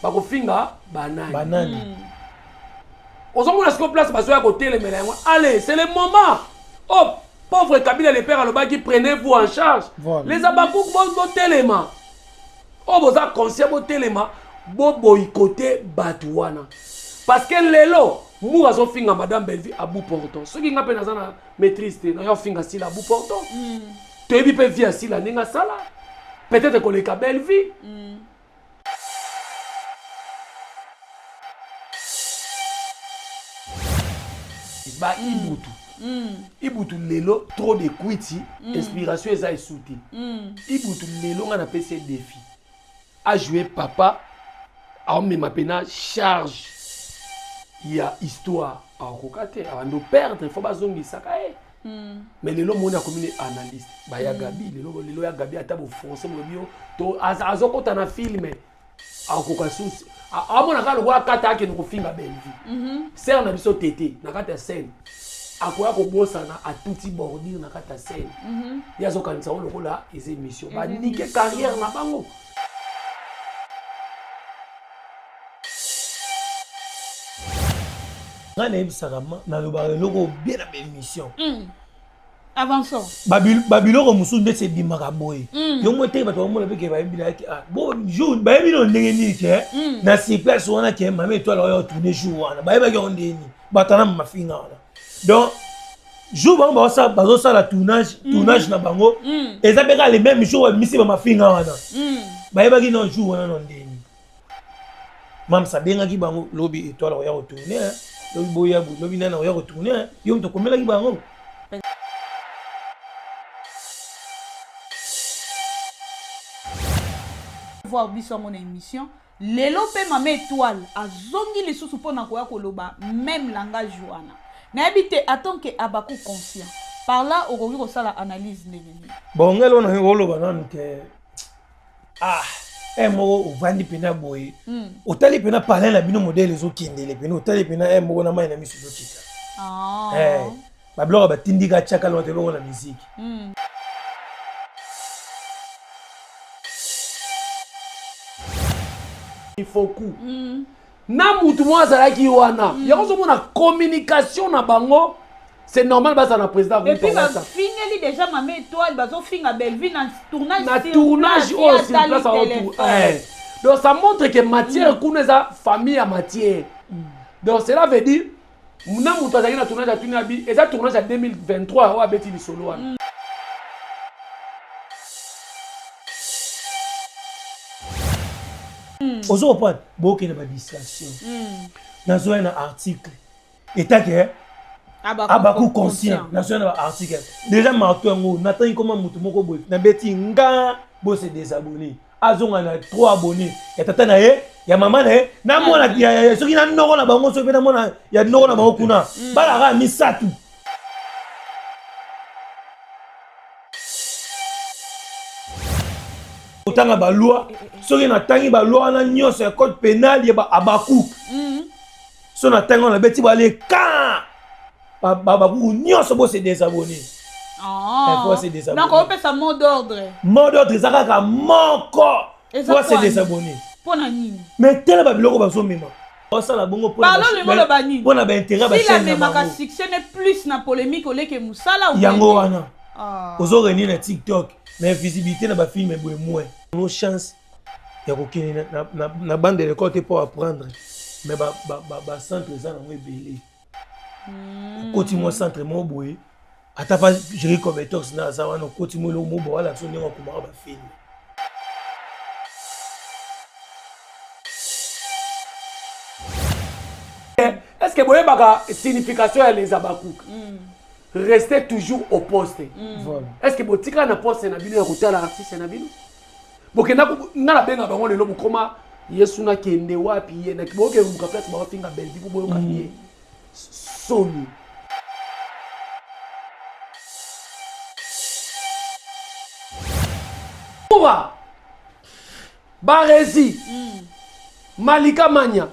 bakofinga banani. Banani. Ozomona siko place baso ya côté les mélanges. Allez, c'est le moment. Oh, pauvre Kabila le père aloba qui prenez-vous en charge. Voilà. Les abakouk bon téléma. Oh, vous avez conscient bon téléma, bon boycotter Batouana. Parce que lelo, nous avons finga madame Belleville à bout portant. Ceux qui n'ont pas na maîtrise, nous avons finga si la bout portant. Tu es bien via si la nenga sala. Peut-être que les Belleville. Bah, Ibutu lelo trop de kwiti inspiration eza esouti Ibutu lelo nga na pese défi a jouer papa a mema pena charge ya histoire a kokate a ndo perdre faut bazongi sakae mais lelo moni a commune analyste ba ya Gabi lelo ya Gabi ata bo français mo bio to azokota na filme a kokasusi a mona ka lokola kata ake no kofinga Belleville ser na biso tété na kata scène akoya kobosana a tuti bordir na kata scène ya zo kanisa lokola eze émission ba nique carrière na bango ngana ebisakama na loba loko bien na émission avançons babiloko musu ndetse bimaka boye yo mote bato bamona beke bayebila ki bo jour bayebino ndenge ni ke na si place wana ke mama étoile yo tourner jour wana bayebaki on ndeni batana mafinga wana donc jour bango baosa bazosala tournage na bango eza peka les mêmes jours misi ba mafinga wana bayebaki non jour wana non ndeni mam sabengaki bango lobi étoile yo tourner lobi boya lobi nana yo tourner yo mto komelaki bango voir biso mon émission lelo pe mama étoile azongi les sous pour na koya koloba même langage wana na habité attend que abaku conscient par là au ko sala analyse ndenge bon ngelo na ngoloba nan ke mo vandi pena boy otali pena parler la bino modèle zo kindele pena otali pena mo na mai na misu zo kita ba blog ba tindika chaka lo te bongo na musique il faut coup na mutu mo azalaki wana yango mona communication na bango c'est normal basa na président et puis ba fineli déjà mama étoile bazo finga Belleville na tournage aussi place à autour donc ça montre que matière kuna za famille à matière donc cela veut dire na mutu azalaki na tournage à tunabi et ça tournage à 2023 wa beti lisolo wana ozo reprendre boke na ba distraction nazo na article état que abaku conscient nazo na ba article déjà marto ngo natani comment mutu moko boy na beti nga bo se désabonner azonga na 3 abonnés ya tata na ye ya mama na ye na mona ya soki na noko na bango so pe na mona ya noko na bango kuna bala ga misatu otanga ba loi soki na tangi ba loi na nyonso ya code pénal ya ba abaku so na tango na beti ba le ka babaku nyonso bo se désabonner faut se désabonner donc on peut ça mot d'ordre zaka ka moko faut se désabonner pour na nini mais tellement ba biloko ba so mema osala bongo pour na ba intérêt ba chaîne si la même succès n'est plus na polémique au que musala ou yango wana ozo reni na TikTok mais visibilité na ba film boy moins no chance ya kokene na bande de côté pour apprendre mais ba centre ça na mo ebele koti mo centre mo boy ata pas gérer comme tox na ça wana koti mo lo mo bo wala so ndenge ko ba film est-ce que boye baka signification ya les abakouk rester toujours au poste voilà est-ce que botika na poste na bino ya kotala artiste na bino bokenda ngala benga bango lelo bokoma yesu na kende wapi ye na kiboke muka place ba finga Belleville boyo kabiye solo Oura Barezi Malika Mania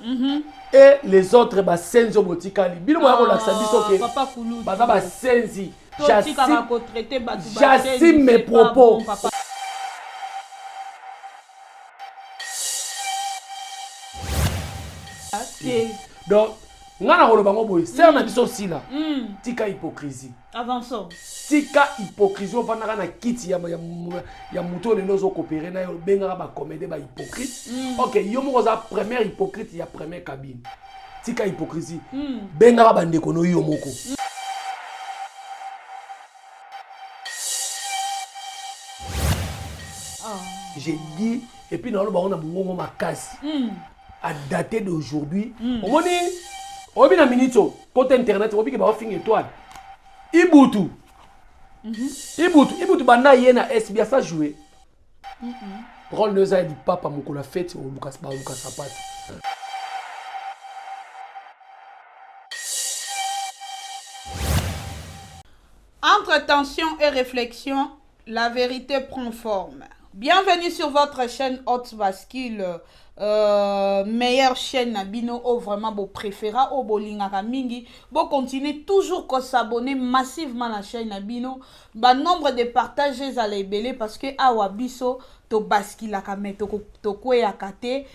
et les autres ba senzo botikali bino mo la sabiso ke papa Kulu baza ba senzi j'assume mes propos donc ngana koloba ngo boye ser na biso sila tika hypocrisie avançons tika hypocrisie ofandaka na kiti ya moto lelo ozokopere na yo bengaka bacomédie bahypocrite ok yo moko oza première hypocrite ya première cabine tika hypocrisie bengaka bandeko no yo moko j'ai dit et puis nalo bango na bongo makasi à dater d'aujourd'hui omoni obi na minito côté internet obi ke ba finga étoile ibutu banda yena SBA ça jouer rôle de ça du papa mokola fête au Lucas Sapat entre tension et réflexion la vérité prend forme. Bienvenue sur votre chaîne Haute Bascule, meilleure chaîne Nabino, ou vraiment vos préférés, ou vos lingaka mingi. Vous continuez toujours à s'abonner massivement à la chaîne Nabino. Ba nombre de partages à l'ébélé parce que awa biso to bascule la kame to kwe yakate,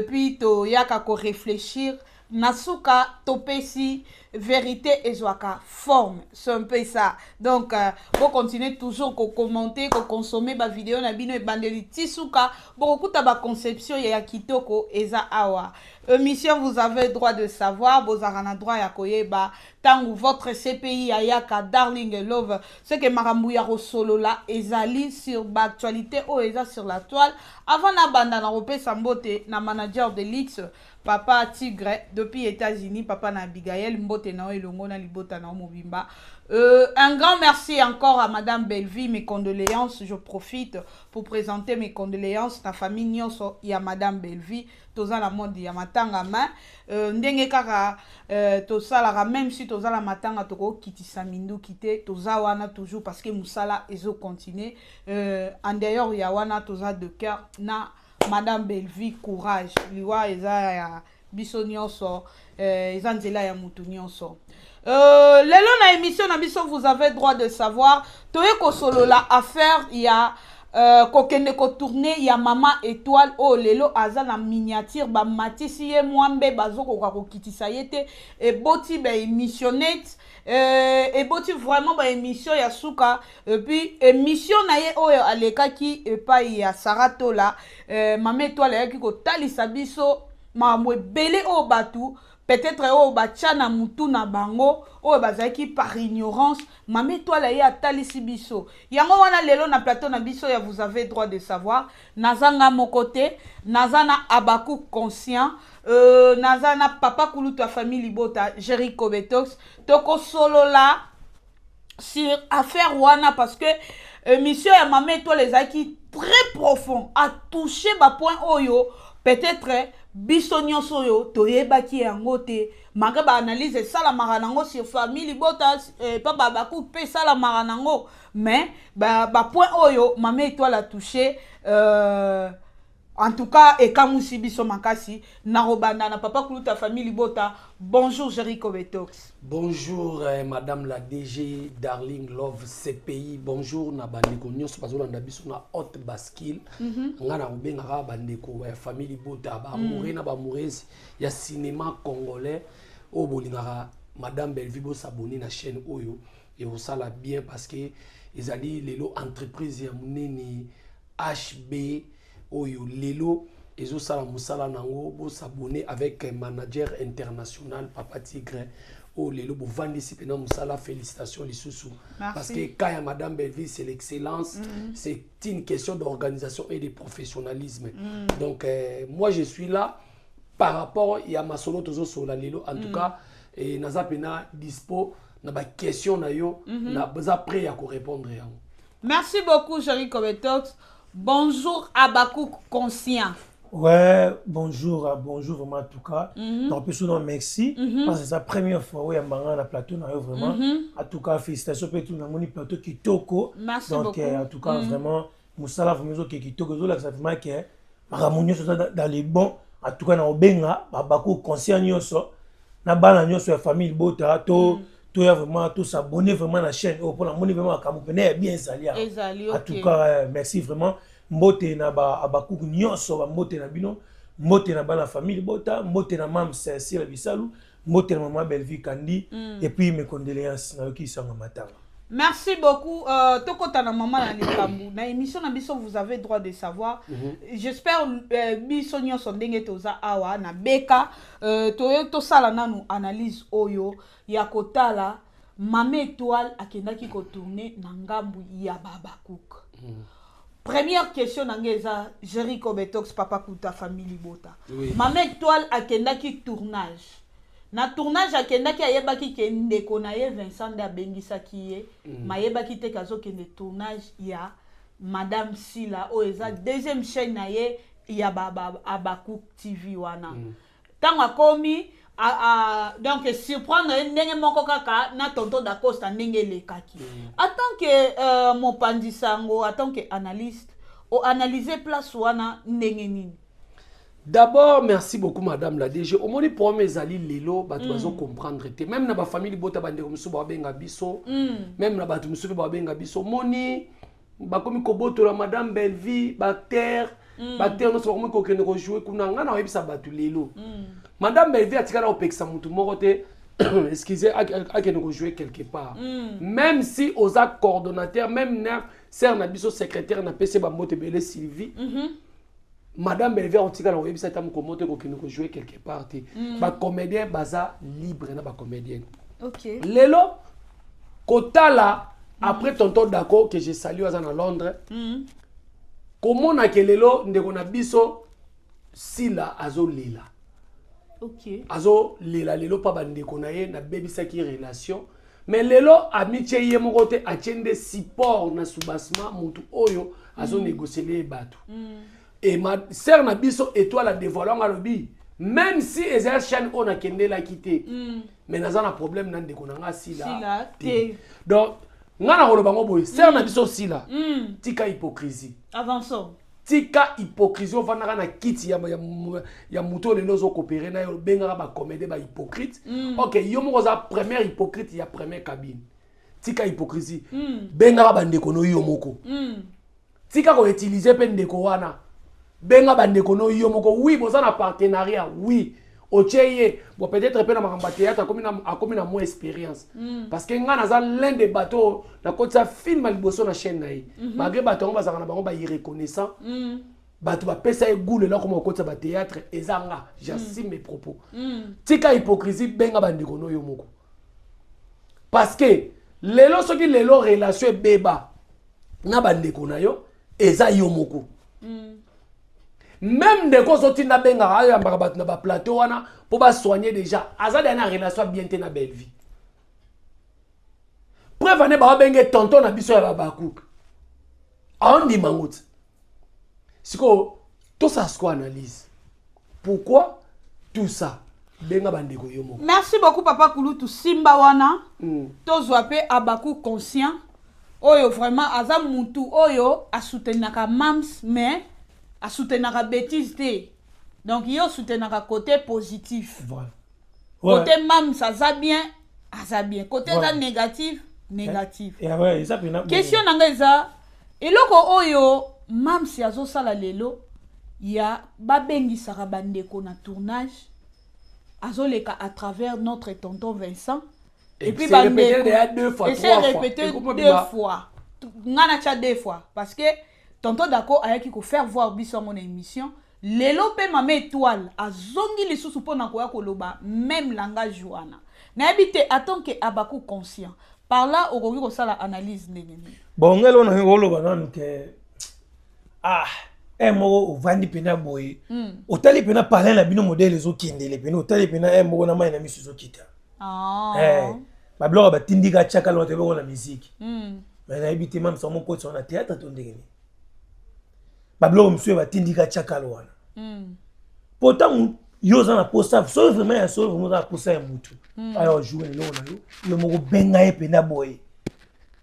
puis to yaka ko réfléchir. Nasuka topesi vérité et zoaka forme, c'est un peu ça. Donc vous continuez toujours à commenter, à consommer ma vidéo na bino et bandeli tisuka beaucoup ta ba conception ya kitoko eza awa. Mission vous avez droit de savoir, vous avez droit ya koyeba tant votre CPI ayaka Darling Love ce que marambuya solo là ezali sur ba actualité ou eza sur la toile avant na banda na repé sambote na manager de l'X Papa Tigre depuis États-Unis, Papa Nabigaël, Mbote Nao et Longona Libota Nao Mobimba. Un grand merci encore à Madame Belleville, mes condoléances. Je profite pour présenter mes condoléances. La famille Nyonso, il y a Madame Belleville, toza la mode, il y a Matanga main. Ndenge kaka, toza la même si toza la Matanga toko kiti samindu kite, toza wana toujours parce que Moussala ezo continue. En d'ailleurs, il y a wana toza de cœur na. Madame Belleville, courage. Liwa eza ya biso nyonso, eza nzela ya mutu nyonso. Lelo na émission na biso vous avez droit de savoir. Toye ko solo la affaire ya kokende ko tourner ya Mama Étoile o lelo aza na miniature ba matisi ye mwambe bazoko ko kitisa yete e boti ba émissionnette et boti vraiment ba émission ya suka et puis émission na ye oyo alekaki epai ya Saratola Mama Étoile yaki ko talisa biso mamwe belé o batu peut-être o bachana mutu na bango o bazaki par ignorance Mama Étoile ya talisi biso yango wana lelo na plateau na biso ya vous avez droit de savoir nazanga mokote nazana abaku conscient nazana papa kuluta famille libota Jericho Betox toko solo là sur affaire wana parce que mission ya Mama Étoile les aki très profond a touché ba point oyo peut-être biso nyonso yo toyebaki yango te manga ba analyse sala maranango sur famille libota papa baku pe sala maranango mais ba point oyo Mama Étoile a touché en tout cas et kamusi biso makasi narobanda na papa kuluta famille libota. Bonjour Jericho Betox. Bonjour madame la DG Darling Love CPI. Bonjour na bandeko nyonso bazolanda biso na Haute Bascule. Ngana obengaka bandeko ya famille libota ba amoureux na ba amoureuse ya cinéma congolais o bolingaka madame Belleville bo s'abonner na chaîne oyo et osala bien parce que ezali lelo entreprise ya munene HB oyo lelo ezo sala musala nango bo s'abonner avec un manager international Papa Tigre o lelo bo vandi si pena musala félicitations lisusu parce que quand madame Belleville c'est l'excellence c'est une question d'organisation et de professionnalisme donc moi je suis là par rapport à ma solo tozo sola lelo en tout cas et naza pena dispo na ba question na yo na baza prêt à répondre yango. Merci beaucoup Jericho Betox. Bonjour Abakouk conscient. Ouais, bonjour vraiment en tout cas. Donc plus souvent merci parce que c'est la première fois où il y a un na plateau na vraiment. En tout cas félicitations pour tout le monde plateau kitoko. Merci donc beaucoup. En tout cas vraiment musala vraiment kitoko zo la ça vraiment que maramunyo dans les bons en tout cas na obenga Abakouk conscient nyonso na bana nyonso ya famille bota to tout vraiment tout s'abonner vraiment à la chaîne pour la monnaie vraiment à bien sali en tout cas merci vraiment mbote na ba abakuku nyonso ba mbote na bino mbote na bana famille bota mbote na mam Cécile Bisalou mbote na maman Bellevue Kandi et puis mes condoléances na qui sont matanga. Merci beaucoup. Tokota na maman na likambu. Na émission na biso vous avez droit de savoir. J'espère biso nyonso ndenge toza awa na beka to sala nanu analyse oyo ya kotala Mame Étoile akendaki ko tourner na ngambu ya Babakouk. Première question nangeza Jericho Betox Papa Kuta famille Bota. Mame Étoile akendaki tournage. Na tournage akendaki ayebaki ke ndeko na ye Vincent da bengisaki ye mayebaki te kazo kende tournage ya Madame Sila o eza deuxième chaîne na ye ya Babakouk TV wana. Tango akomi donc surprendre ndenge moko kaka na tonton d'Acosta ndenge lekaki. En tant que mon pandisango, en tant que analyste, o analyser place wana ndenge nini? D'abord, merci beaucoup, madame la DG. Au moins, pour mes alliés, Lelo, tu vas comprendre. Même dans ma famille, bota bande comme ça, babenga biso. Même dans batu musu, babenga biso. Moni, bakomi koboto la madame Bellevue, bactère, bactère, nous sommes comme qu'on rejouer, qu'on a un an et ça batu Lelo. Madame Bellevue a tiré au pexa mutu morote. Excusez, à qu'on rejouer quelque part. Même si aux actes coordonnateurs, même na sert na biso secrétaire na PC Bambote Bele Sylvie. Madame Bellevue on tika la website am komote ko kino jouer quelque part ba comédien baza libre na ba comédien. OK. Lelo kotala après tonton d'accord que je salue à Londres. Comment na ke lelo ndeko na biso Sila azo lila. OK. Azo lila lelo pa bandeko na ye na bebisa ki relation. Mais lelo amitié ye moko te atiende support na soubassement mutu oyo azo négocier les bateaux. Et ma sœur na biso étoile a dévoilé en lobby même si ezal chaîne on a kende la quitter mais naza na problème nan de konanga Sila donc ngana ko lobango boy sœur na biso Sila tika hypocrisie avançons tika hypocrisie on va na kiti ya muto le lozo coopérer na yo benga ba comédie ba hypocrite OK yo moko za première hypocrite ya première cabine tika hypocrisie benga ba ndeko no yo moko tika ko utiliser pe ndeko wana benga bandeko no yo moko oui boza na partenariat oui ocheye bon peut-être pe na makamba théâtre akomi na moins expérience parce que nga naza l'un des bateaux na côté ça film liboso na chaîne naï malgré bateau bazaka na bango ba irreconnaissant bateau ba pesa e goule là comme côté ba théâtre ezanga j'assume mes propos tika hypocrisie benga bandeko no yo moko parce que lelo soki lelo relation beba na bandeko na yo eza yo moko même des causes qui n'a benga ya mbaka na ba plateau wana pour ba soigner déjà azade na relation bien te na belle vie preuve ne ba benga tonton na biso ya Babakouk on dit mangout siko tout ça ce qu'on analyse pourquoi tout ça benga bandeko yo moko. Merci beaucoup papa Kulutu Simba wana tozwa pe Babakouk conscient oyo vraiment aza mutu oyo a soutenaka mams mais a soutenaka bêtise te. Donc yo soutenaka côté positif. Voilà. Côté mam ça va bien, ça bien. Côté ça négatif, négatif. Et ouais, ça pena. Question nanga eza eloko oyo mam si azo sala lelo ya babengi saka bandeko na tournage azoleka à travers notre tonton Vincent et puis bandeko deux fois et c'est répété deux fois. Ngana cha deux fois parce que tonton d'accord ayaki ko faire voir biso mon émission lelo pe Mame Étoile azongi lisusu pona koya koloba même langage wana na habité attend que Babakouk conscient par là okoki ko sala analyse ndenge ni bon ngelo na ngoloba nanu ke mo vandi pena boy otali pena parler na bino modèle zo kindele pena otali pena mo na mai na misu zo kita ba blog ba tindika chaka lo te bongo na musique mais na habité même ça mon coach on a théâtre to ndenge ni Bablo monsieur va tindika chakalo wana. Pourtant yo za na posta so vraiment ya so vraiment za posta ya mutu. Ayo jouer lo na yo moko benga e pena boy.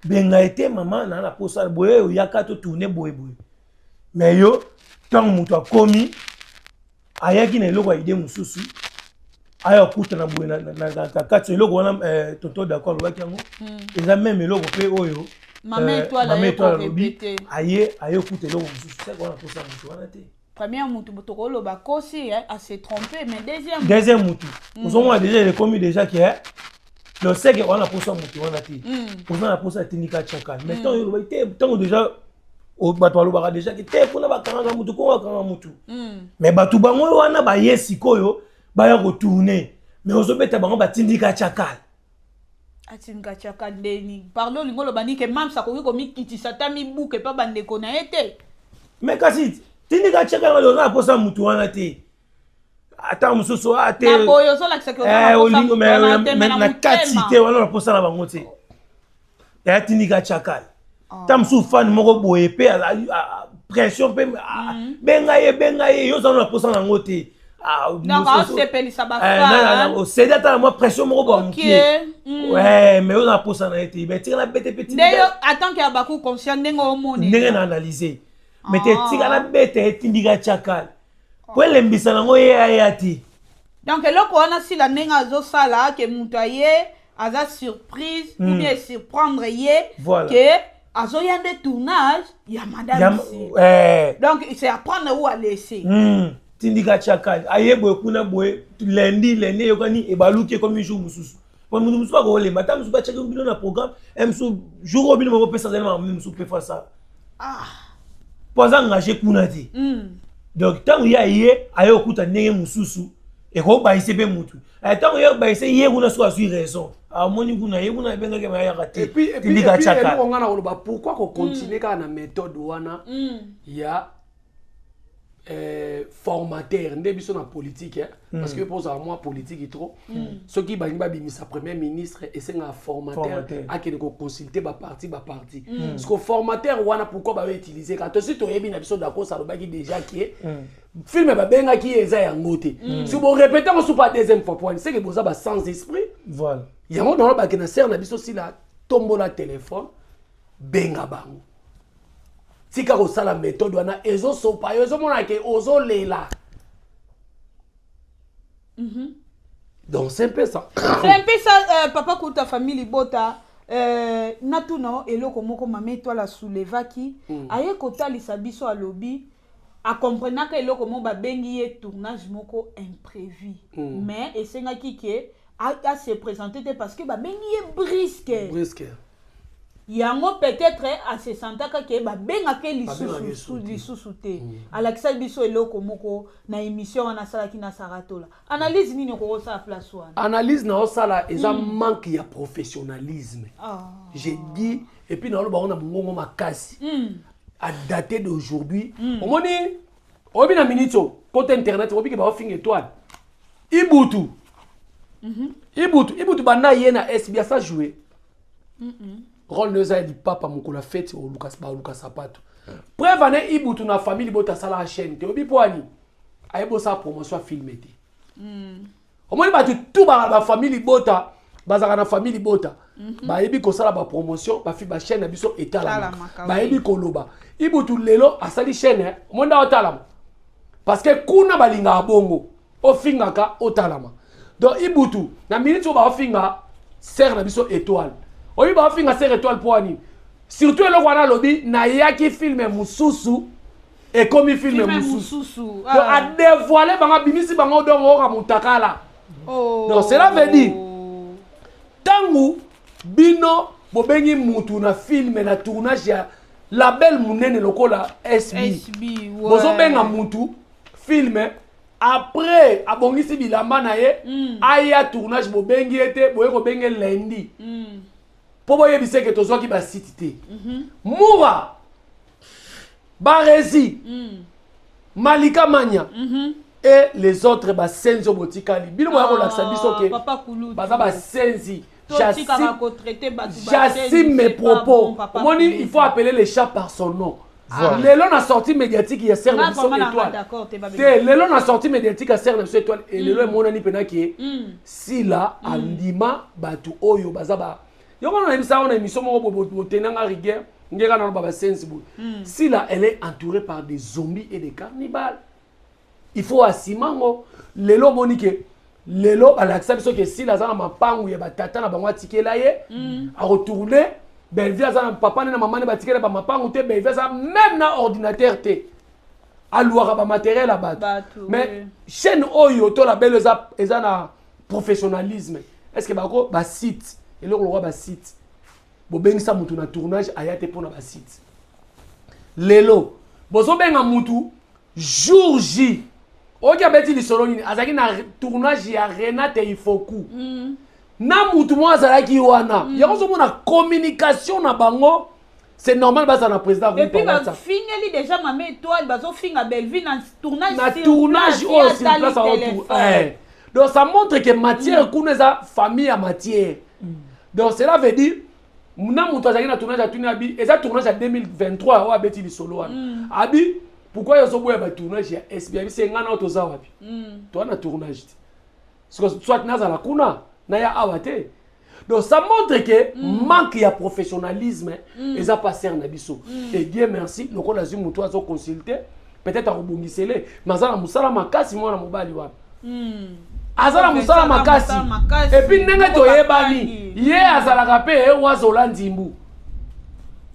Benga ete maman na posta boy yo yaka to tourner boy. Mais yo tant mutu akomi ayaki na eloko ide mususu. Ayo kuta na boy na kati eloko wana tonton d'accord lo wakiango. Eza même eloko pe oyo Mame Étoile répété. Aye kuta eloko mususu. C'est quoi na posta mutu wana te. Première mutu botokolo ba kosi a se tromper mais deuxième mutu. Nous avons déjà les commis déjà qui est le sait que on a pour ça mutu on a dit. On a pour ça Tindika Chakal. Mais tant déjà au bateau ba déjà qui te pour na ba kanga mutu ko kanga mutu. Mais batu bango wana ba yesikoyo ba ya retourner. Mais ozobeta bango ba Tindika Chakal. Atinga Chakal ndeni. Parlo lingolo bani ke mam sa ko mi kitisa ta mi buke pa bande ko na ete. Mais kasi Tindika Chakal on a pour ça mutu wana te. Attends mususu ate. Na boyo so la que olingo mais na katite wana pour ça na bango te. Ya Tindika Chakal. Tam sou fan moko boye pe pression pe bengaye yo ça na pour ça na ngote. Donc c'est peli ça ba fa. C'est data moi pression moko ba mkie. Ouais, mais on a pour ça na été. Mais tira na bête petit. D'ailleurs, attends qu'il y a beaucoup conscient ndengo omoni. Ndengo na analyser. Mais tira na bête Tindika Chakal. Pour l'embisa nango yati. Donc eloko wana si la ndenga zo sala ke mutu aye aza surprise ou bien surprendre ye que azo yande tournage ya madame ici. Donc c'est apprendre où à laisser. Tindika Chakal aye boye kuna boye lundi yokani ebaluki comme jour mususu. Pour nous mususu ba ko le matin mususu ba checker bino na programme mususu jour bino mo pesa zema mususu pe faire ça. Pour ça engager kuna ti. Donc tant il y a aye okuta ndenge mususu et ko ba isepe mutu. Tant il y a ba ise ye kuna so asu raison. Moni kuna ye kuna benga ke ma ya raté. Et puis on a na pourquoi qu'on continue quand na méthode wana ya formateur ndé biso na politique parce que pour ça moi politique trop ceux qui ba bimisa premier ministre et c'est un formateur a qui ko consulter ba parti parce que formateur wana pourquoi ba utiliser quand aussi to yebi na biso d'accord ça ba qui déjà qui est film ba benga qui eza ya ngote si vous répétez on sous pas deuxième fois point c'est que boza ba sans esprit voilà yango dans ba na ser na biso si la tombo la téléphone benga bango tika ko sala méthode wana ezo sopa yo ezo mona ke ozo lela. Donc c'est un peu ça. C'est un peu ça papa ko ta famille bota natuno eloko moko mame toi la soulevaki aye ko talisa biso a lobby a comprendre que eloko mo ba bengi ye tournage moko imprévu mais esengaki ke a se présenter parce que ba bengi ye brisque. Yango peut-être à se sentaka ke ba benga ke lisusu te alakisa biso eloko moko na émission wana sala ki na saratola analyse nini ko sa place wana analyse na sala eza manque ya professionnalisme j'ai dit et puis na lo ba on a bongo makasi à dater d'aujourd'hui omoni obi na minito côté internet obi ke ba finga étoile ibutu banda yena SBA ça jouer rôle neuza di papa mukula fete o Lucas Sapato. Preuve ane ibutu na famille bota sala chaîne te obi poani. Ayebo sa promotion filmé te. Omoni ba tout ba famille bota bazaka na famille bota. Ba yebi ko sala ba promotion ba fi ba chaîne na biso etala. Ba yebi ko loba. Ibutu lelo asali chaîne monda otalama. Parce que kuna balinga bongo o fingaka otalama. Donc ibutu na minute ba finga ser na biso étoile. Oui, bah, on fait une étoile pour Annie. Surtout le Rwanda lobby, na yaki filme mususu et comme il filme mususu. Donc à dévoiler banga bimisi banga don ora mutakala. Donc cela veut dire tangu bino bobengi mutu na film na tournage ya label munene lokola SB. Bozo benga mutu filme après abongisi bilamba na ye aya tournage bobengi ete boye ko benge lundi. Pour que tu ba cité Moura Barezi Malika Mania et les autres ba senzo botikali bino mo la sabiso ke baza ba senzi j'assume mes propos moni il faut appeler les chats par son nom. Lelo na sortie médiatique il y a serre de son étoile lelo na sortie médiatique a serre de son étoile et lelo monani pena ki si là andima batu oyo baza ba yo on a une émission moko tenanga rigueur ngeka na baba sensible si là elle est entourée par des zombies et des cannibales il faut asimango lelo monike lelo alakisa biso que si là za na mapangu ya batata na bango tikela ye a retourner ben via za papa na maman na batikela ba mapangu te ben via za même na ordinateur te alouaka ba matériel à bato mais chaîne oyo to la belle eza na professionnalisme est-ce que bako ba site et le roi ba site bo bengisa mutu na tournage ayate pona ba site lelo bozo benga mutu jour J oki abeti lisolo nini azaki na tournage ya Renate Ifoku na mutu mo azalaki wana yako mona communication na bango. C'est normal bas na président et puis ba fineli déjà Mama Étoile bazo finga Belleville na tournage aussi place autour donc ça montre que matière kuneza famille à matière donc cela veut dire na mutu azaki na tournage à Tunabi et ça tournage à 2023 wa beti li solo wana abi pourquoi yozo boya ba tournage ya SBI c'est ngana otoza wapi toi na tournage soit naza la kuna na ya awate. Donc ça montre que manque de professionnalisme et ça passe en abisso. Et Dieu merci, le qu'on a vu mutu azo consulter, peut-être à rebongisser, mais ça na musala makasi moi na mobali wa. Azala musala makasi. Et puis nenge to yebani, ye azala kapé e wazola ndimbu.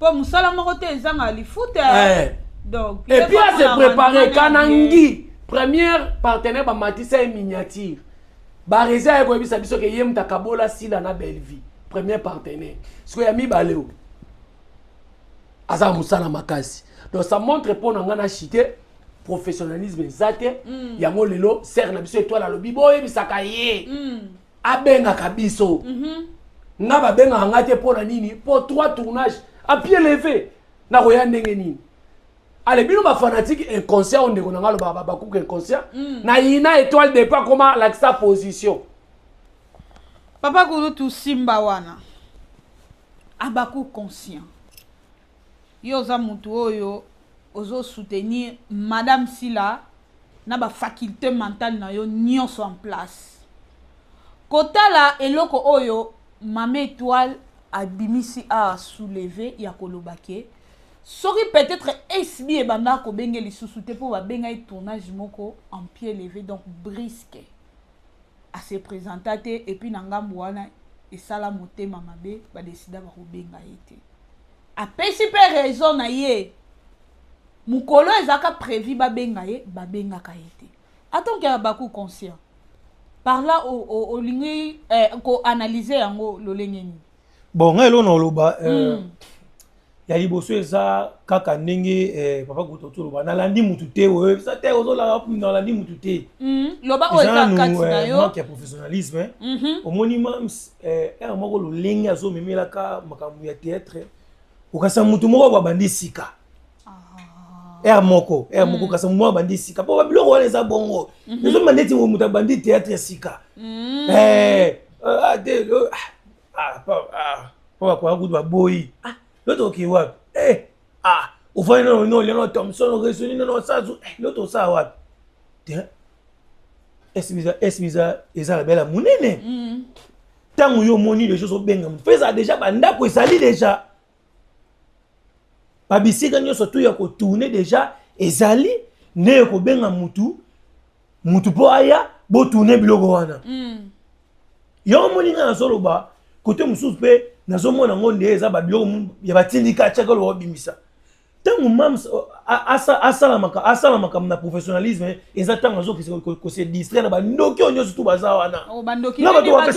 Po musala moko te ezanga li foot. Donc et puis à se préparer kanangi, première partenaire ba matisa et miniature. Bareza ya koyebisa biso ke yem takabola sila na Belleville premier partenaire ce que yami baleo asa musala makasi donc ça montre pour ngana chité professionnalisme zate yango lelo ser na biso étoile alobi boye bisaka ye abenga kabiso nga ba benga ngate pour na nini pour 3 tournages à pied levé na koya ndenge nini. Allez, bino ba fanatique inconscient on ndeko na ngalo ba kuku inconscient na ina étoile de pas comment la sa position. Papa Kulutu Simba wana abaku conscient. Yo za mutu oyo ozo soutenir Madame Sila na ba faculté mentale na yo nyonso en place. Kotala eloko oyo Mama Étoile abimisi a soulever ya kolobake. Sori peut-être SB et banda ko benge li sous-souté pour ba benga et tournage moko en pied levé donc brisque à se présenter et puis nangambo wana et sala motema mabe ba décida ba ko benga été a principe raison na ye mukolo ezaka prévu ba benga ka été attends que baku conscient par là au lingi ko analyser yango lo lengeni bon ngelo no loba ya liboso eza kaka ndenge papa Kutoto loba nalandi mutu te oyo ça te ozola nalandi mutu te loba o eza kati na yo manque ya professionnalisme omoni mams moko lolenge azomemelaka makambo ya théâtre okasa mutu moko babandi sika moko kasa moko babandi sika po babiloko wana eza bongo ezomba ndeti mutu abandi théâtre sika po bakoya kutu baboyi l'autre qui wap au fond non Léon Thompson résonne non ça l'autre ça wap est-ce la belle monene tant yo moni les choses au benga fait ça déjà banda ko sali déjà babisika nyo surtout ya ko tourner déjà ezali ne ko benga mutu po aya bo tourner biloko wana yo moni na solo ba côté mususu pe nazomona ngonde eza babilo ya batindika chaka lo bimisa tangu mams asala makam na professionnalisme eza tangu zo ko se distraire na bandoki onyo surtout baza wana bandoki na batu ba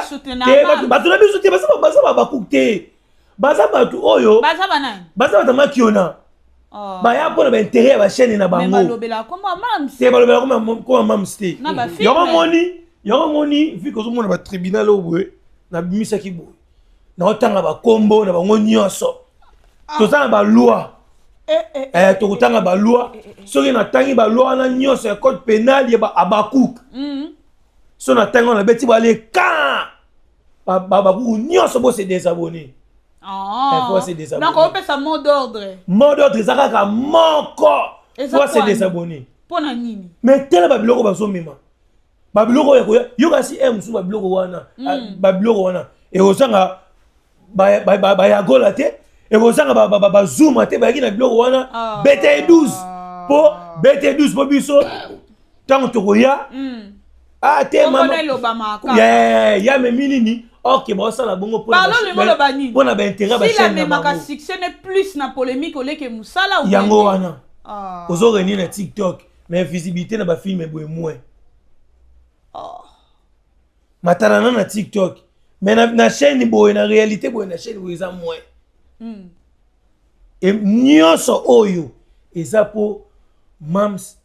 soutenir batu na biso te baza bakukte baza batu oyo baza batama kiona baya pona ba intérêt ya ba chaîne na bango mais balobela comme mams te balobela comme mams te yoro moni vu que zo mona ba tribunal obwe na bimisa ki boy na otanga ba kombo na bango nyonso tozana ba loi tokutanga ba loi soki na tangi ba loi na nyonso ya code pénal ya ba abakuk so na tango na beti ba le ka ba ku nyonso bo se désabonner faut se désabonner donc on peut ça mot d'ordre zakaka moko faut se désabonner pona nini mais tele ba biloko ba so mema ba biloko yo kasi musu ba biloko wana et osanga ba ya gola te et osanga ba zoom te ba kina biloko wana BT12 po biso tango tokoya te mama ya me minini ok ba osala bongo pour na ba intérêt ba chaîne na bango si la même succès n'est plus na polémique au leke musala ou yango wana Ozo reni na TikTok, mais visibilité na ba film est moins. Matana na TikTok, mais na chaîne boy na réalité boy na chaîne boy za moins. Et nyonso oyo eza po mams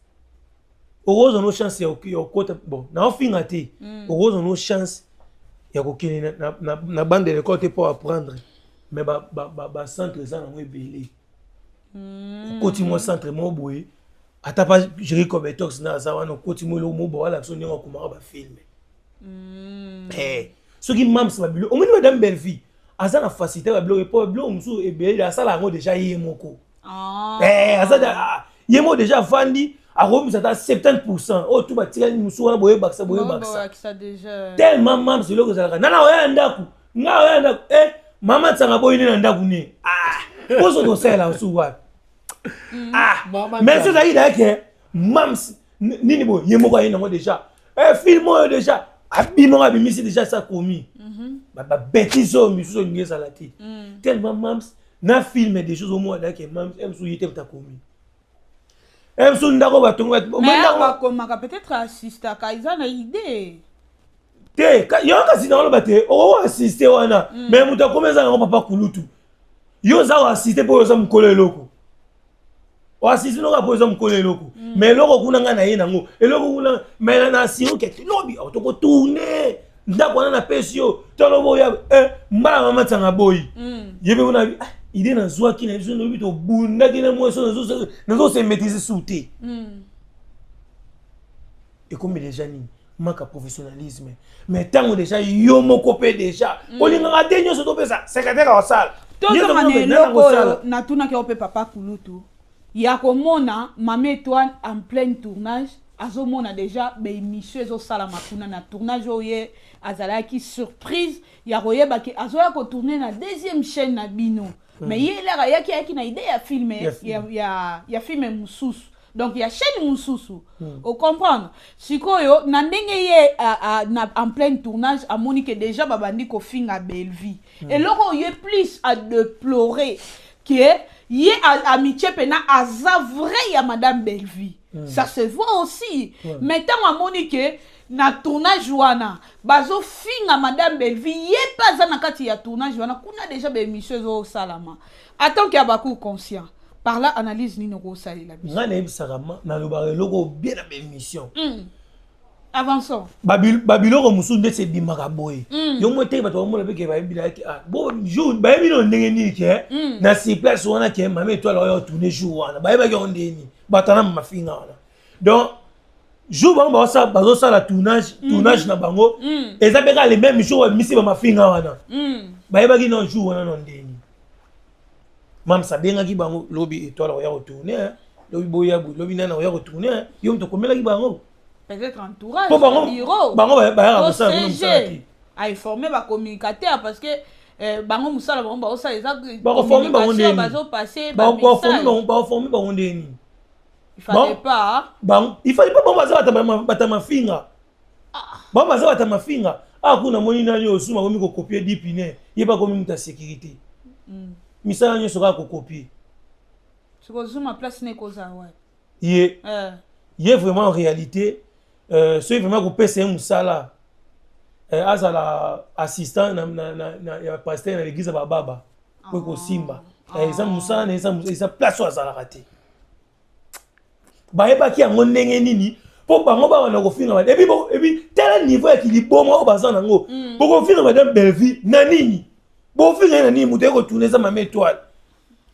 Orozo no chance ya okota bon na ofinga te. Orozo no chance ya kokene na bande de l'école pour apprendre. Mais ba centre ça na mo ebele. Koti mo centre mo boye. Ata pas gérer comme tox na za wana koti mo lo mo bo wala so nyongo kuma ba film. Ce qui mams ba bilo. O moni madame belle fille. Aza na facilité ba bilo pour bilo musu ebele da sala ngo déjà yemoko. Aza da yemo déjà fandi a remis à 70%. Oh, tout va tirer une moussou, boye baksa. Tellement maman, c'est là que ça. Nana, oya ndaku. Nga oya ndaku. Maman tsanga boye ni ndaku ni. Poso do sela osuwa. Mais c'est là il a que mams nini boye yemo ko yina mo déjà. Film mo déjà. Abimo abimisi déjà ça commis. Ba bêtise o misuso ngeza la ti. Tellement mams na film des choses au moins là que mams aime sou yete ta commis. Peut-être assister à Kaisa na idée. Yanga si dans le bâté, on va assister wana. Mais muta komeza na papa kulutu. Yo za assister pour yo mukole loko. O assister no pour yo mukole loko. Mais loko kuna nga na ye nango. Et loko kuna mais na siro ke lobi o to ko tourner. Ndako na pesio. Tolo boya mbala mama tsanga boy. Yebe una idée na zoa qui na biso no bito bunda ki na moso nazo se maîtriser souté. Et comme déjà ni manque professionnalisme. Mais tant déjà yo moko pe déjà. Olinga adenyo so to pesa secrétaire au salle. Tout ça mané loko na tuna ke ope papa kulutu. Ya komona Mame Étoile en plein tournage. Azomona déjà be émission ezo sala makuna na tournage oye azalaki surprise ya royeba ke azoya ko tourner na deuxième chaîne na bino. Mais il y a qui na idée ya film ya film mususu. Donc il y a chaîne mususu. Au comprendre. Sikoyo na ndenge ye en plein tournage a monique déjà babandi ko finga Belleville. Et loko ye plus à déplorer que ye amitié pena aza vrai ya madame Belleville. Ça se voit aussi. Maintenant à monique na tournage wana bazo finga madame Belleville ye pas za na kati ya tournage wana kuna déjà be émission zo salama attends qu'il y a beaucoup conscient par là analyse ni noko sali la biso ngana ebisakama na lobare loko bien na be émission avançons babiloko musu nde se bimaka boye yo mote bato bamola peke bayebila ki bo jour bayebino ndenge nini ke na si place wana ke Mame Étoile oyo tourner jour wana bayebaki on ndeni batana mafinga wana donc jour bango bazo sala tournage na bango ezabeka les mêmes jours misi ba mafinga wana bayebaki non jour wana non ndeni mam sabenga ki bango lobi Étoile ya retourner lobi boya lobi nana ya retourner yo mto komela ki bango peut-être entourage bango ba ça a informer ba communicateur parce que bango musala bango ba osala exact ba former bango ndeni bazo passer ba former bango ndeni. Il fallait pas. Bon, il fallait pas bon batama finga. Bon baza batama finga. Ah kuna moni nani osuma komi ko copier dipine. Yeba komi muta sécurité. Misala nyo soka ko copier. C'est que zuma place ne koza ouais. Yé vraiment en réalité ceux vraiment ko pesa musala. Azala assistant na ya pasteur na l'église ba baba. Ko simba. Eza musala na eza place au azala raté. Bayebaki yango ndenge nini po bango ba wana ko finga et puis tel niveau ya kilibomo o bazana ngo po ko finga madame Belleville na nini bo finga na nini muté ko tourner ça Mame Étoile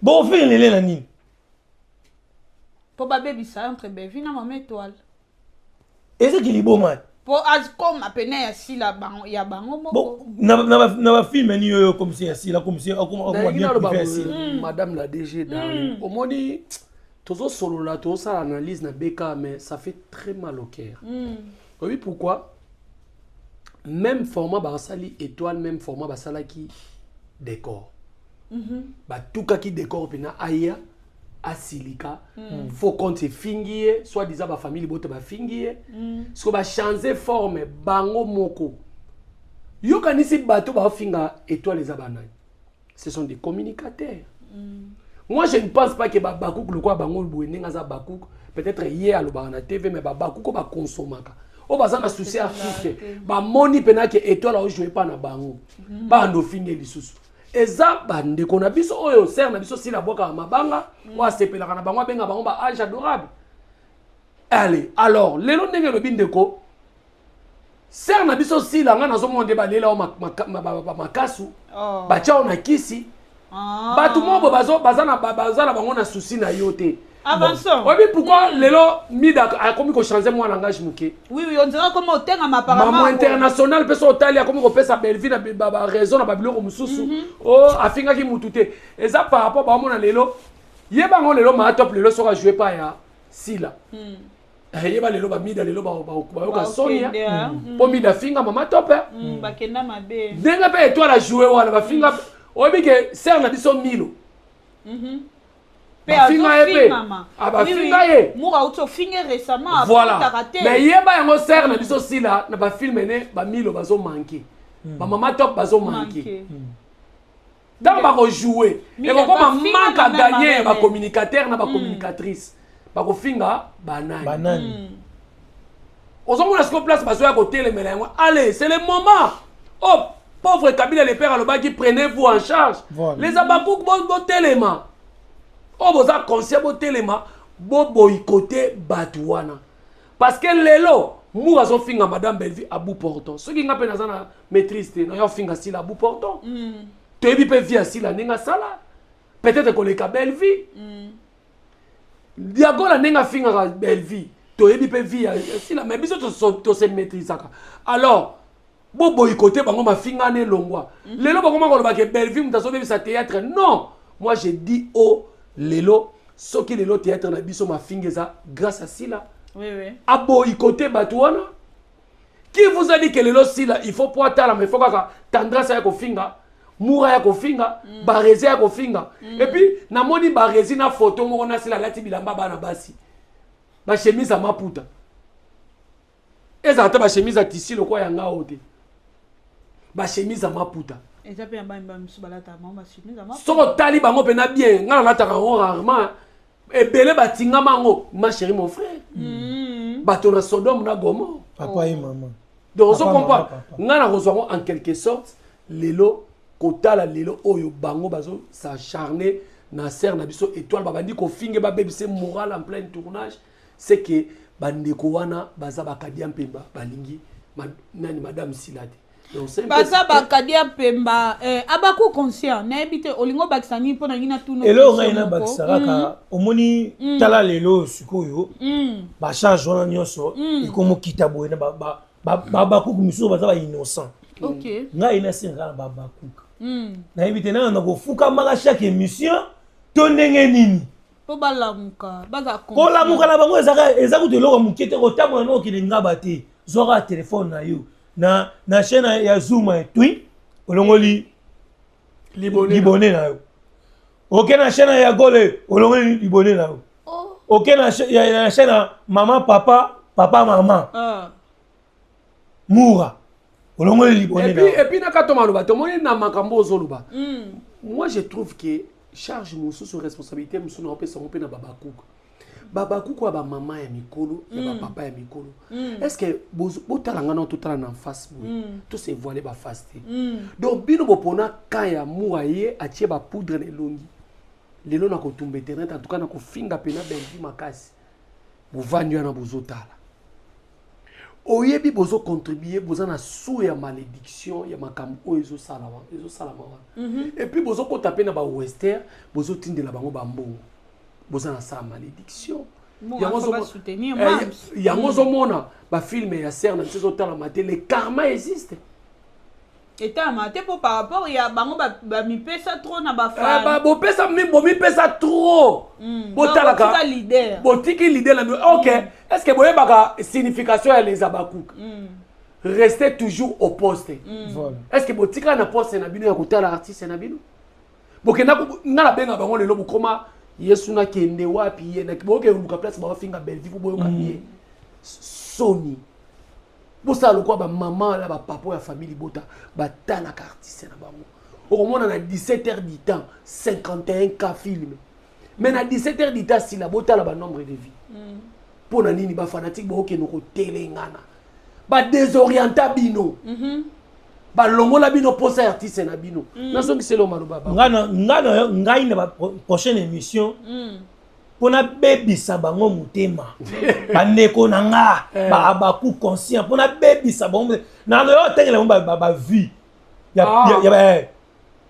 bo finga lele na nini po ba baby ça entre Belleville na Mame Étoile et c'est kilibomo po as comme apena ya sila bango ya bango moko na ba film ni yo comme si ya sila comme si comme bien madame la DG dans au moni Tozo solo là, tout ça analyse na BK, mais ça fait très mal au cœur. Oui, pourquoi? Même format basali Étoile, même format basala qui décor. Bah tout cas qui décor pena aya asilika. Faut qu'on te fingie, soit disant ba famille bote ba fingie. Ce que ba changer forme bango moko. Yo kanisi bato ba finga Étoile les abanay. Ce sont des communicateurs. Moi, je ne pense pas que Babakouk, le quoi, Bango, le Bakouk, peut-être hier, à la TV, mais Babakouk, va consommer. Oh, bah, ça, un souci artiste. Bah, moni, pena, que étoile, on joue pas na Bango. Bah, on finit les sous. Et ça, bah, dès qu'on a vu ça, oh, serre, on a vu ça, si la boîte à ma banga, ou à Sepela, on a Bango, ben, Bango, bah, âge adorable. Allez, alors, les longs nègres, le bin de ko, serre, on a vu ça, si la on a zoomé, on débat, là, ma casse, bah, tiens, on a kisi. Bah, tout le monde, bazana, bango, na souci, na yote. Avançons. Oui, pourquoi Lelo Mida a commis qu'on change mon langage mouké? Oui, on dirait comme au terme apparemment. Maman international, personne au a commis qu'on fait sa belle vie, la raison, la babylone comme sous. Oh, afinga qui moutouté. Et ça par rapport à mon Lelo, yeba Lelo ma top Lelo sera joué pas ya sila. Yeba Lelo ba Mida Lelo ba Sonia. Pour Mida finga maman top. Ba kenda mabe. Denga pe toi la jouer wala ba finga. Obi que serre na biso milo. Voilà. Mais yeba yango serre na biso sila na ba film ne ba milo bazo manquer. Ba mama top bazo manquer. Dans ba jouer. Et comme manque à gagner ba communicateur na ba communicatrice. Ba ko finga banane. Ozomona ce qu'on place bazo ya côté les melango. Allez, c'est le moment. Oh, pauvre Kabila les pères à l'oba qui prenez-vous en charge. Les abakouk bon téléma. Oh, vous avez conscient de téléma, vous boycottez Batouana. Parce que Lelo, nous avons fait Madame Belleville à bout portant. Ceux qui n'ont pas de maîtrise, nous avons fait à bout portant. Tu as vu via Sila, n'enga sala. Peut-être que les Belleville. Diagola n'enga fait à Belleville. Tu as vu via Sila, mais bisous tu sais maîtriser. Alors, vous boycottez, vous avez fait un longwa. Lelo, vous avez fait Belleville, vous avez fait théâtre. Non, moi j'ai dit oh. Lelo, ce qui est le théâtre na biso ma fingeza grâce à Sila. Oui, oui. A boycotter Batouana. Qui vous a dit que Lelo Sila, il faut pas tala, mais il faut que tendresse ya ko finga, moura ya ko finga, barezi ya ko finga. Et puis, na moni barezi na photo mo na Sila lati bilamba bana basi. Ba chemise à maputa. Et ça ba chemise à tissu le quoi yanga ote. Ba chemise à maputa. Et ça peut y avoir une balata, maman, so tali bango pena bien ngana nataka ngo rarement et belé batinga mango ma chérie mon frère bato na Sodome na Gomorrhe papa et maman donc on comprend ngana reçoit en quelque sorte lelo kotala lelo oyo bango bazo s'acharner na serre na biso étoile babandi ko finge ba bébé c'est moral en plein tournage c'est que bandeko wana baza bakadia mpemba balingi nani madame Silade. Baza bakadia pemba abaku conscient na ebite olingo bakisani pona ngina tuno elo ngaina bakisaraka omoni tala lelo sikoyo ba charge wana nyonso ikomo kitabo na babaku miso baza ba innocent. OK ngaina singa babaku na ebite na ko fuka maka chaque émission to ndenge nini po balamuka baza ko lamuka na bango ezaka to loko mukete ko tamona no kilenga bate zora téléphone na yo na chaîne ya Zoom et olongoli libonné na yo. OK na chaîne ya Gole olongoli libonné na yo. OK na chaîne maman papa maman. Moura olongoli libonné na yo. Et puis na katoma loba to moni na makambo zoluba. Moi je trouve que charge musu sur responsabilité musu na opesa na Babakouk. Babakouk wa ba maman ya mikolo ya ba papa ya mikolo. Est-ce que botalanga na totala na face boy tout se voiler ba face te. Donc bino bopona ka ya muaye atie ba poudre ne longi. Lelo na ko tumba internet en tout cas na ko finga pena benvi makasi. Bo vandu na bozotala. Oyebi bozo contribuer boza na sous ya malédiction ya makambo oyo sala wana. Et puis bozo ko taper na ba western bozo tindela bango ba mbongo. Boza na sa malédiction. Yango zomona ba film ya serre na biso tala maté le karma existe. Et ta maté pour par rapport ya bango ba mi pesa trop na ba fa. Ba bo pesa mi pesa trop. Botala ka leader. Botiki leader la OK. Est-ce que boye baka signification ya les abakouk? Restez toujours au poste. Voilà. Est-ce que botika na poste na bino ya kotala artiste na bino? Bokena na benga bango lelo bokoma Yesu na kende wapi ye na kiboke uluka place ba finga Belleville boyo kamie Sony bosa lokwa ba maman la ba papa ya famille bota ba tala artiste na bango okomona na 17h du temps 51 cas film mais na 17h d'ita sila botala ba nombre de vie pour na nini ba fanatique ba okeno ko telengana ba désorienta bino ba longola bino posa artiste na bino na songi selo maloba ba ngai na prochaine émission pona bebisa bango mutema bandeko na nga baku conscient pona bebisa bango na lo tengela ba vie ya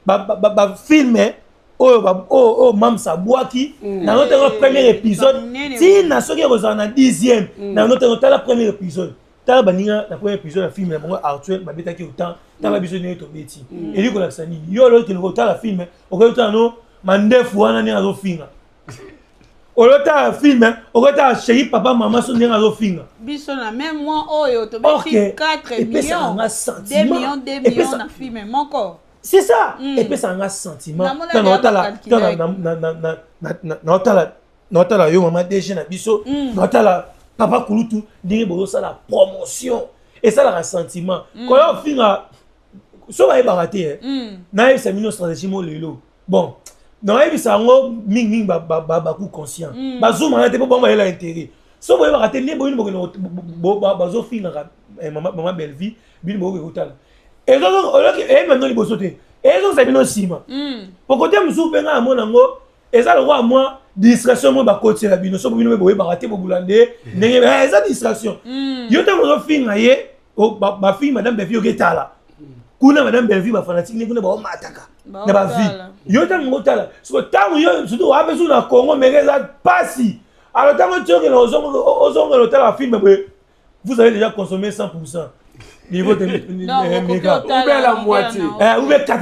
ba filme oh mamsa boaki na notre premier épisode si na soki kozana na 10e na notre la premier épisode tala baninga na premier épisode ya film na bango Arthur babetaki autant tala biso ne to beti eli ko la sani yo lo ke ko tala film o ko no mandefu wana ni azo finga o lo tala film o ko tala chéri papa maman so ni azo finga biso na même moi oyo to beti 4 millions 2 millions na film encore. C'est ça. Et puis ça a un sentiment. Notala yo maman déjà na biso. Notala papa kulutu ndenge bozo ça la promotion. Et ça la sentiment. Quand on finit so va baraté na c'est mino stratégie mo lelo. Bon. Non et puis ça ngo ming ba ku conscient. Ba zoom na te po ba la intérêt. So va baraté ne bo ba zo finira maman belle vie, bin bo ko tala. Et donc maintenant les bossotés et donc ça vient aussi ma pour côté musu penga mon ngo et ça le roi moi distraction moi ba côté la bino so bino boye ba raté bo bulande ndenge ça distraction yo te mo finga ye ba fille madame Belleville yo ketala kuna madame Belleville ba fanatique ne kuna ba mataka na ba vie yo te mo tala so tango yo surtout wa besoin na Congo mais ça passe alors tango tu que ozongo l'hôtel la film vous avez déjà consommé 100%. Niveau de la moitié. Ou bien 80%.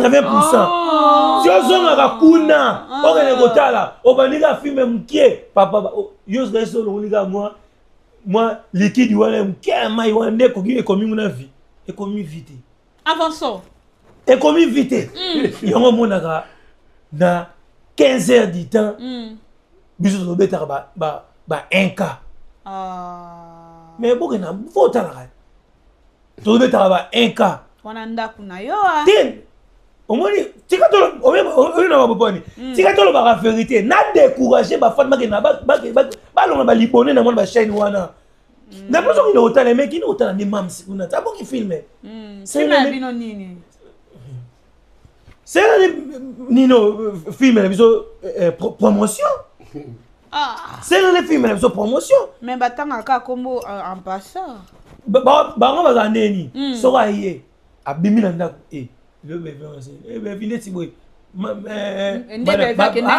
Si on a la kuna, on est le gotala. On va dire film mkie. Papa, yo reste le moi liquide wala mkie mai wande ko gi ekomi na vie. Ekomi vite. Avançons. Ekomi vite. Yango monaka na 15 heures du temps. Biso zo betara ba 1K. Mais bon na vota la. Tu dois être 1K. Wananda kuna yo Tin. Omoni tika tolo oyo na baponi. Tika tolo ba vérité. Na décourager ba fatma ke na ba lo ba libonné na mona ba chaîne wana. Na poso ki no tala meki no tala ni mam sikuna. Ta bo ki filmer. C'est na bino nini. C'est nino filmer biso promotion. C'est le film biso promotion. Mais batanga ka kombo ambassadeur. Bango bazandeni soka ye abimi na ndako le bébé bébé ti boy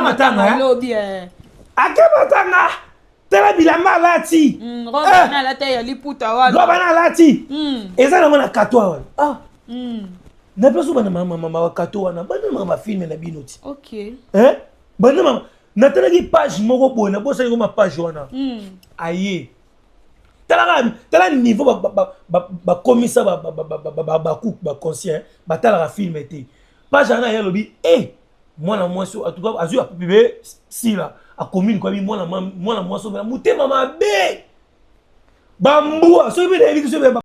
matanga lobby akabatanga tela bilamba lati robana la taille liputa wala robana lati eza na mona katwa wala na peso bana mama katwa na bana ma film na binoti OK bana mama na tela ki page moko bona bosa ko ma page wana aye tala niveau ba commissaire ba conscient ba tala film été page na ya lobi mwana mwaso en tout cas azu a publier si là a commune quoi mwana mwaso mutema mabe bambua so bi na